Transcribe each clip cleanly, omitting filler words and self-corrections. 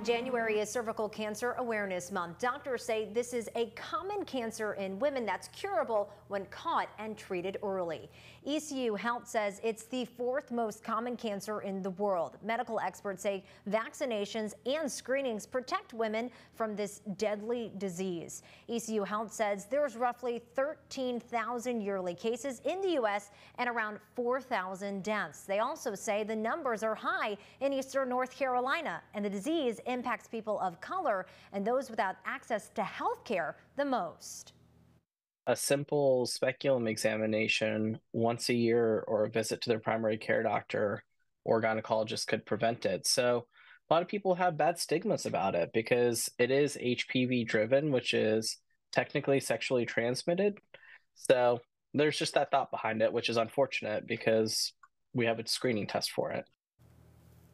January is Cervical Cancer Awareness Month. Doctors say this is a common cancer in women that's curable when caught and treated early. ECU Health says it's the fourth most common cancer in the world. Medical experts say vaccinations and screenings protect women from this deadly disease. ECU Health says there's roughly 13,000 yearly cases in the U.S. and around 4,000 deaths. They also say the numbers are high in eastern North Carolina, and the disease impacts people of color and those without access to health care the most. A simple speculum examination once a year or a visit to their primary care doctor or gynecologist could prevent it. So a lot of people have bad stigmas about it because it is HPV driven, which is technically sexually transmitted. So there's just that thought behind it, which is unfortunate because we have a screening test for it.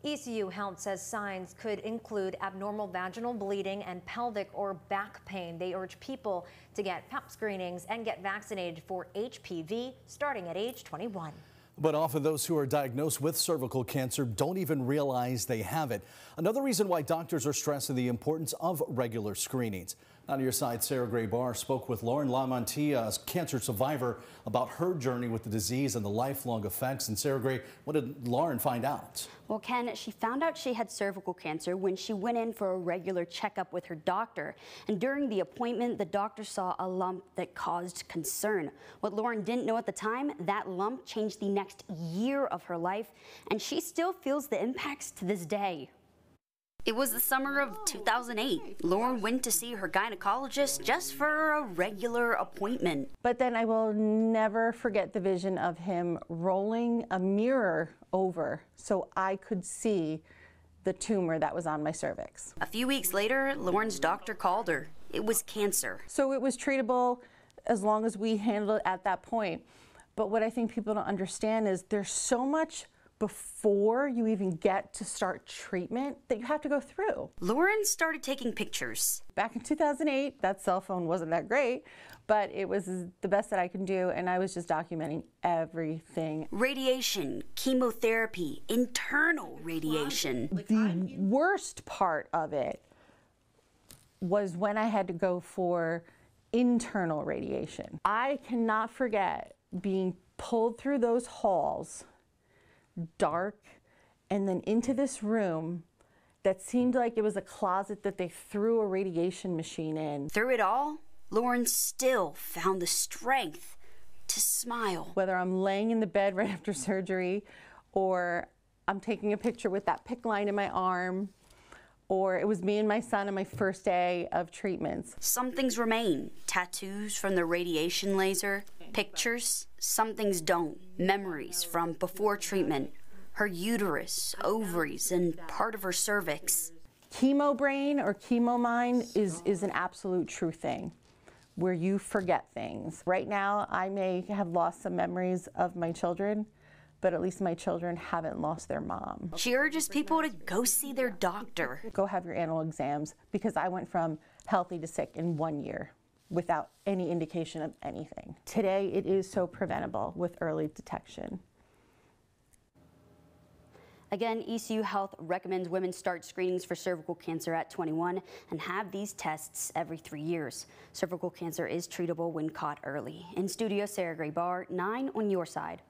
ECU Health says signs could include abnormal vaginal bleeding and pelvic or back pain. They urge people to get PAP screenings and get vaccinated for HPV starting at age 21. But often those who are diagnosed with cervical cancer don't even realize they have it. Another reason why doctors are stressing the importance of regular screenings. On your side, Sarah Gray Barr spoke with Lauren Lamontia, a cancer survivor, about her journey with the disease and the lifelong effects. And Sarah Gray, what did Lauren find out? Well, Ken, she found out she had cervical cancer when she went in for a regular checkup with her doctor. And during the appointment, the doctor saw a lump that caused concern. What Lauren didn't know at the time, that lump changed the next year of her life, and she still feels the impacts to this day. It was the summer of 2008. Lauren went to see her gynecologist just for a regular appointment. But then I will never forget the vision of him rolling a mirror over so I could see the tumor that was on my cervix. A few weeks later, Lauren's doctor called her. It was cancer. So it was treatable as long as we handled it at that point. But what I think people don't understand is there's so much before you even get to start treatment that you have to go through. Lauren started taking pictures. Back in 2008, that cell phone wasn't that great, but it was the best that I can do, and I was just documenting everything. Radiation, chemotherapy, internal radiation. The worst part of it was when I had to go for internal radiation. I cannot forget being pulled through those halls, dark, and then into this room that seemed like it was a closet that they threw a radiation machine in. Through it all, Lauren still found the strength to smile. Whether I'm laying in the bed right after surgery, or I'm taking a picture with that PICC line in my arm, or it was me and my son on my first day of treatments. Some things remain. Tattoos from the radiation laser, pictures. Some things don't. Memories from before treatment. Her uterus, ovaries, and part of her cervix. Chemo brain or chemo mind is an absolute true thing where you forget things. Right now, I may have lost some memories of my children, but at least my children haven't lost their mom. She urges people to go see their doctor. Go have your annual exams, because I went from healthy to sick in 1 year without any indication of anything. Today, it is so preventable with early detection. Again, ECU Health recommends women start screenings for cervical cancer at 21 and have these tests every 3 years. Cervical cancer is treatable when caught early. In studio, Sarah Gray Barr, 9 on your side.